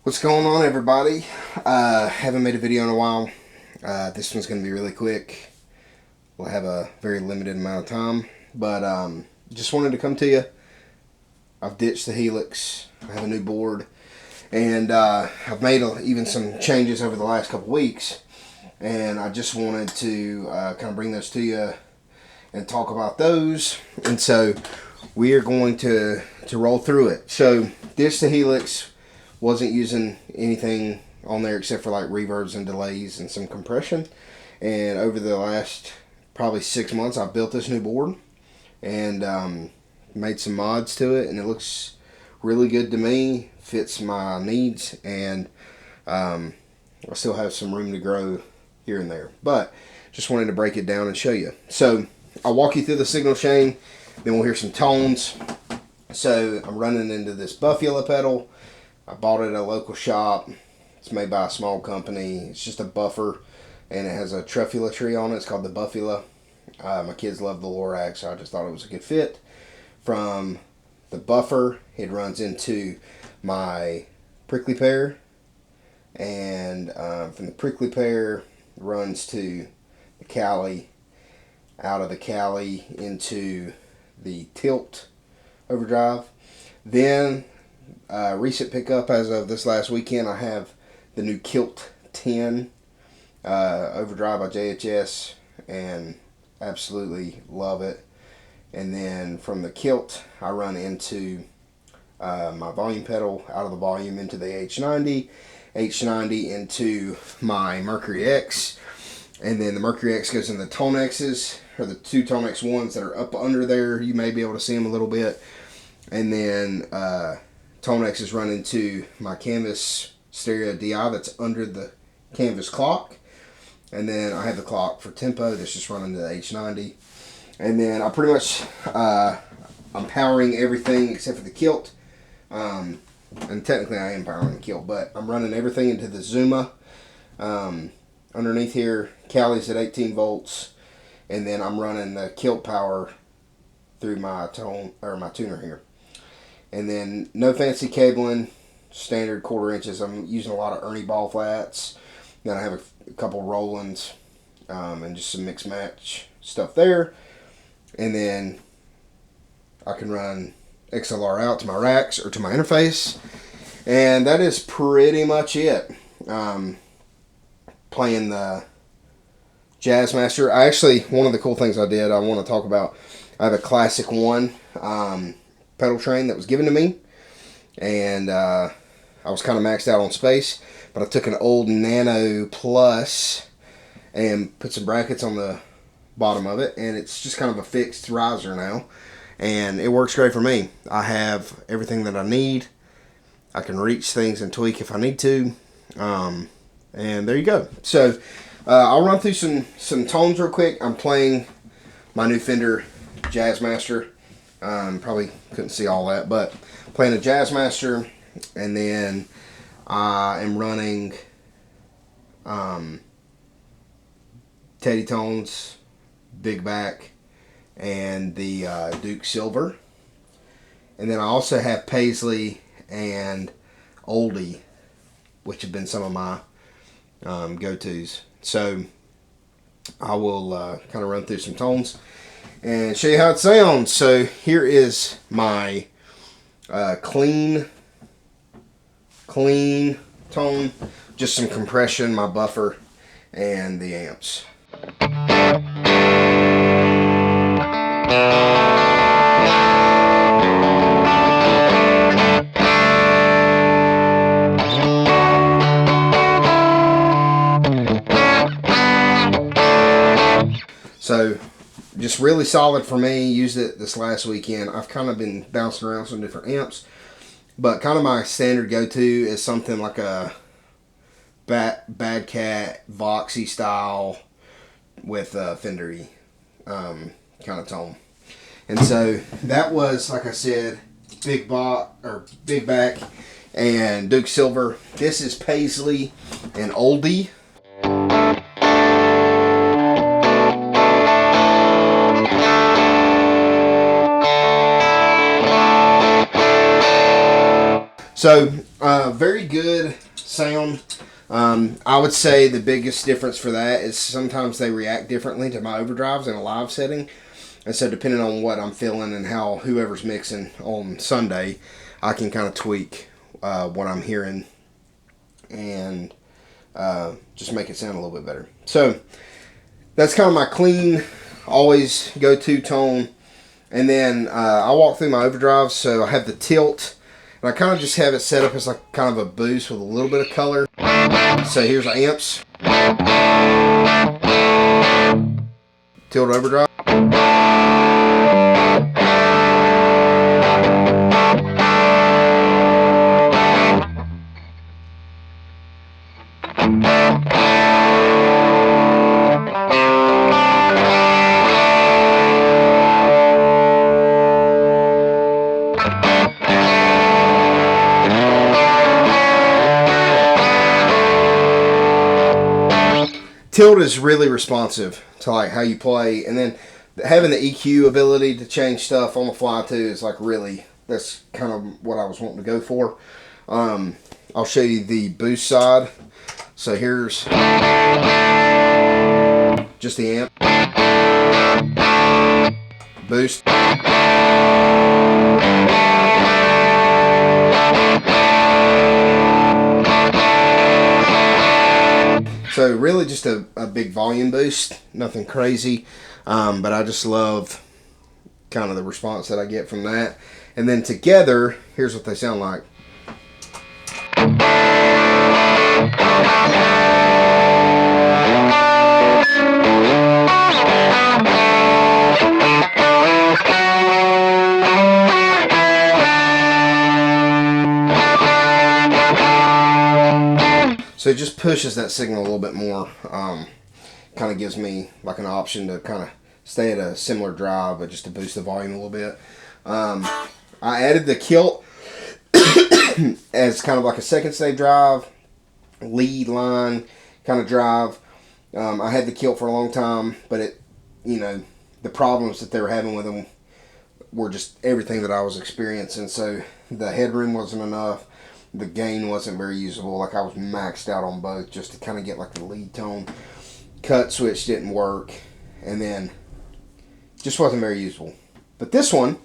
What's going on, everybody? Haven't made a video in a while. This one's going to be really quick. We'll have a very limited amount of time, but just wanted to come to you. I've ditched the Helix. I have a new board, and I've made even some changes over the last couple weeks, and I just wanted to kind of bring those to you and talk about those. And so we are going to roll through it. So ditched the Helix. Wasn't using anything on there except for like reverbs and delays and some compression. And over the last probably 6 months, I built this new board and made some mods to it, and it looks really good to me. Fits my needs, and I still have some room to grow here and there. But just wanted to break it down and show you. So I'll walk you through the signal chain, then we'll hear some tones. So I'm running into this Buffula pedal. I bought it at a local shop. It's made by a small company. It's just a buffer, and it has a truffula tree on it. It's called the Buffula. My kids love the Lorax, so I just thought it was a good fit. From the buffer, it runs into my prickly pear, and from the prickly pear, it runs to the Cali, out of the Cali into the Tilt Overdrive. Then recent pickup as of this last weekend, I have the new Kilt 10 Overdrive by JHS, and absolutely love it. And then from the Kilt, I run into my volume pedal, out of the volume into the H90 into my Mercury X, and then the Mercury X goes in the Tone X's, or the two Tone X ones that are up under there. You may be able to see them a little bit. And then Tone X is run into my Canvas stereo DI that's under the Canvas clock. And then I have the clock for tempo that's just running to the H90. And then I pretty much, I'm powering everything except for the Kilt. And technically I am powering the Kilt, but I'm running everything into the Zuma. Underneath here, Cali's at 18 volts. And then I'm running the Kilt power through my my tuner here. And then no fancy cabling, standard 1/4 inches. I'm using a lot of Ernie ball flats. Then I have a couple Rolands and just some mix match stuff there. And then I can run XLR out to my racks or to my interface. And that is pretty much it. Playing the Jazzmaster. One of the cool things I did, I want to talk about, I have a Classic 1 pedal train that was given to me, and I was kind of maxed out on space, but I took an old Nano Plus and put some brackets on the bottom of it, and it's just kind of a fixed riser now, and it works great for me. I have everything that I need. I can reach things and tweak if I need to, and there you go. So I'll run through some tones real quick. I'm playing my new Fender Jazzmaster. Probably couldn't see all that, but playing a Jazzmaster, and then I am running TEDDYTONES, Big Back, and the Duke Silver. And then I also have Paisley and Oldie, which have been some of my go-tos. So I will kind of run through some tones and show you how it sounds. So here is my clean tone, just some compression, my buffer, and the amps. So just really solid for me. Used it this last weekend. I've kind of been bouncing around some different amps, but kind of my standard go-to is something like a Bad Cat Voxy style with a Fender-y kind of tone. And so that was, like I said, Big Back and Duke Silver. This is Paisley and Oldie. So, very good sound. I would say the biggest difference for that is sometimes they react differently to my overdrives in a live setting. And so depending on what I'm feeling and how whoever's mixing on Sunday, I can kind of tweak what I'm hearing and just make it sound a little bit better. So that's kind of my clean, always go-to tone. And then I walk through my overdrive, so I have the tilt. And I kind of just have it set up as like kind of a boost with a little bit of color. So here's the amps. Tilt overdrive. Tilt is really responsive to like how you play, and then having the EQ ability to change stuff on the fly too is like really, that's kind of what I was wanting to go for. I'll show you the boost side. So here's just the amp. Boost. So really just a big volume boost, nothing crazy, but I just love kind of the response that I get from that. And then together, here's what they sound like. So it just pushes that signal a little bit more. Kind of gives me like an option to kind of stay at a similar drive, but just to boost the volume a little bit. I added the kilt as kind of like a second stage drive, lead line kind of drive. I had the kilt for a long time, but it, you know, the problems that they were having with them were just everything that I was experiencing. So the headroom wasn't enough. The gain wasn't very usable. Like I was maxed out on both just to kind of get like the lead tone. Cut switch didn't work, and then just wasn't very usable. But this one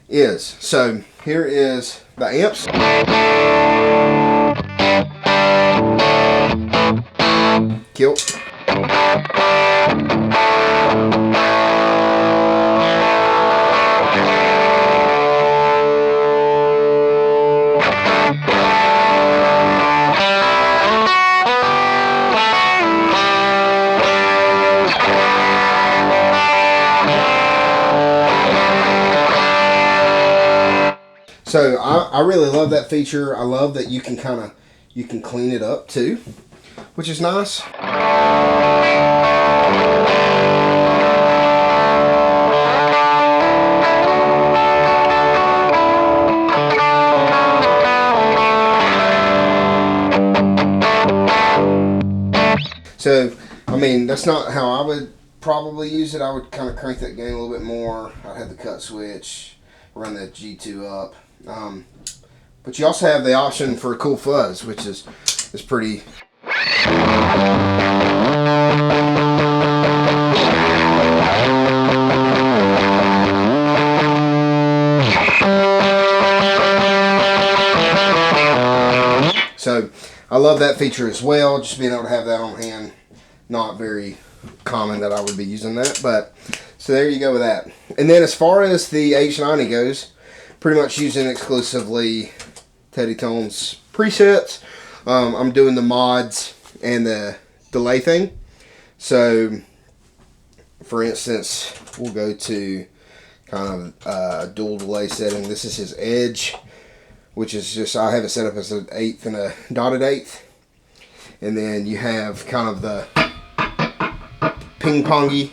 is. So here is the amps. Kilt. So I really love that feature. I love that you can clean it up too, which is nice. So, I mean, that's not how I would probably use it. I would kind of crank that gain a little bit more. I'd have the cut switch, run that G2 up. But you also have the option for a cool fuzz, which is pretty. So I love that feature as well, just being able to have that on hand. Not very common that I would be using that, but so there you go with that. And then as far as the H90 goes, pretty much using exclusively TEDDYTONES presets. I'm doing the mods and the delay thing. So for instance, we'll go to kind of a dual delay setting. This is his edge, which is just, I have it set up as an eighth and a dotted eighth. And then you have kind of the ping-pongy.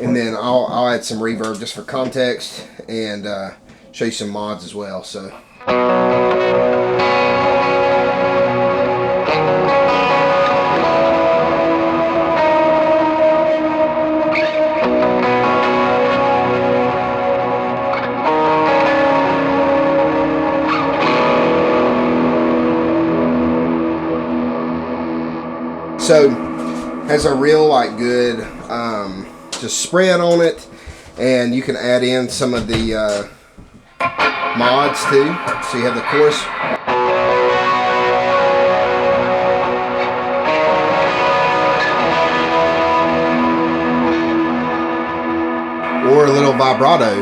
And then I'll add some reverb just for context and show you some mods as well. So. So has a real like good just spread on it, and you can add in some of the mods too. So you have the chorus. Or a little vibrato,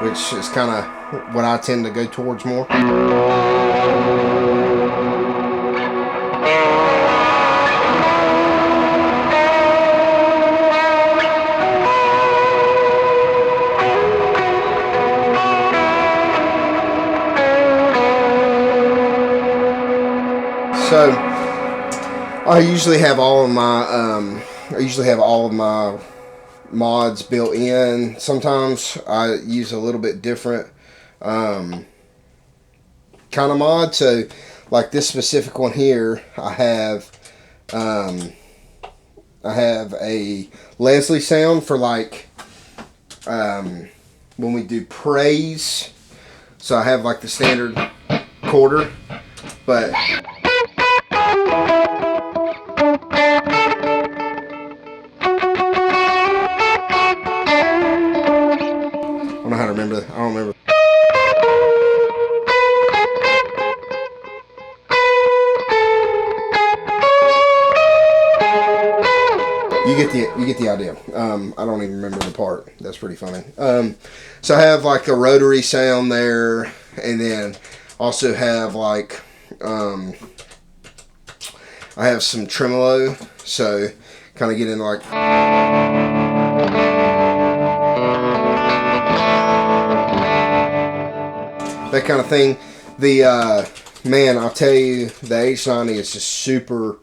which is kind of what I tend to go towards more. So I usually have all of my mods built in. Sometimes I use a little bit different kind of mod. So like this specific one here, I have a Leslie sound for like when we do praise. So I have like the standard quarter, but I don't know how to remember that. I don't remember. You get the idea. I don't even remember the part. That's pretty funny. So I have like a rotary sound there, and then also have like I have some tremolo. So kind of get into like that kind of thing. The man, I'll tell you, the H90 is just super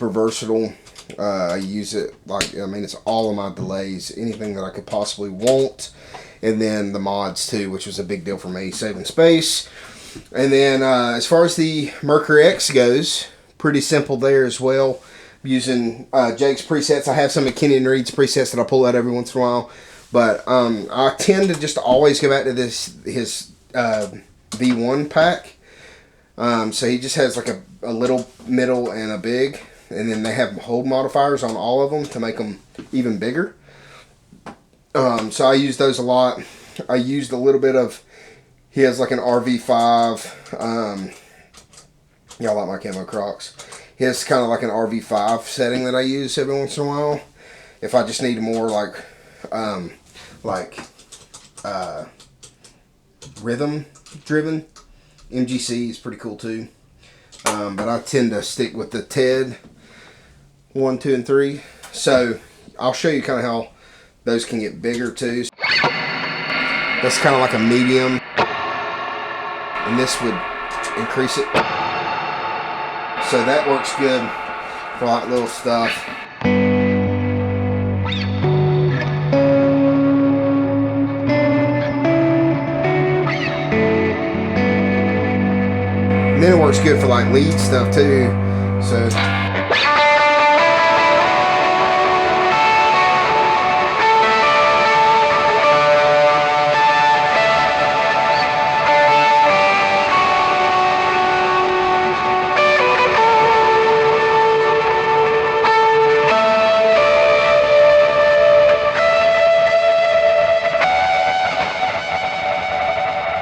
versatile. I use it like, I mean, it's all of my delays, anything that I could possibly want, and then the mods too, which was a big deal for me, saving space. And then as far as the Mercury X goes, pretty simple there as well. Using Jake's presets. I have some of Kenyon Reed's presets that I pull out every once in a while, but I tend to just always go back to his V1 pack. So he just has like a little, middle, and a big, and then they have hold modifiers on all of them to make them even bigger. So I use those a lot. I used a little bit of, he has like an RV5, y'all like my camo Crocs. He has kind of like an RV5 setting that I use every once in a while. If I just need more rhythm driven. MGC is pretty cool too. But I tend to stick with the TED 1, 2, and 3. So I'll show you kind of how those can get bigger too. That's kind of like a medium, and this would increase it. So that works good for like little stuff. And then it works good for like lead stuff too. So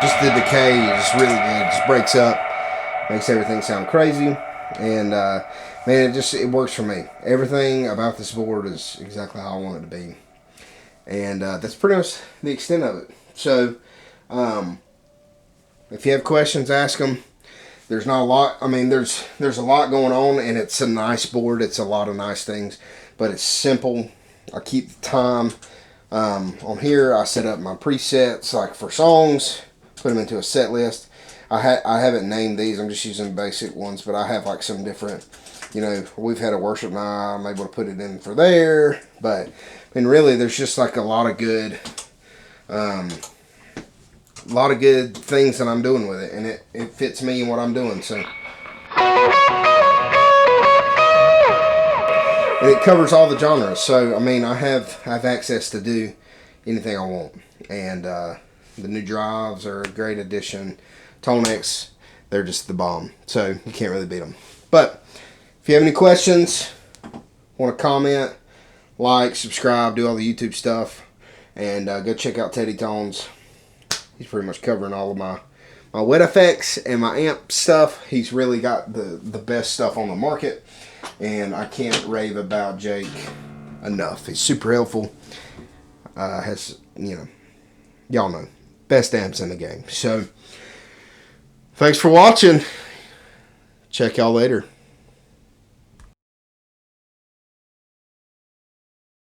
just the decay is really good. It just breaks up, makes everything sound crazy, and man, it works for me. Everything about this board is exactly how I want it to be, and that's pretty much the extent of it. So if you have questions, ask them. There's not a lot. I mean, there's a lot going on, and it's a nice board. It's a lot of nice things, but it's simple. I keep the time. On here, I set up my presets like for songs. Put them into a set list. I haven't named these. I'm just using basic ones, but I have like some different, you know, we've had a worship night. I'm able to put it in for there. But I mean, really, there's just like a lot of good things that I'm doing with it, and it fits me and what I'm doing. So, and it covers all the genres. So I mean, I have access to do anything I want, and the new drives are a great addition. Tonex, they're just the bomb. So you can't really beat them. But if you have any questions, want to comment, like, subscribe, do all the YouTube stuff, and go check out Teddy Tones. He's pretty much covering all of my wet effects and my amp stuff. He's really got the best stuff on the market, and I can't rave about Jake enough. He's super helpful. Has, you know, y'all know, best amps in the game. So thanks for watching. Check y'all later.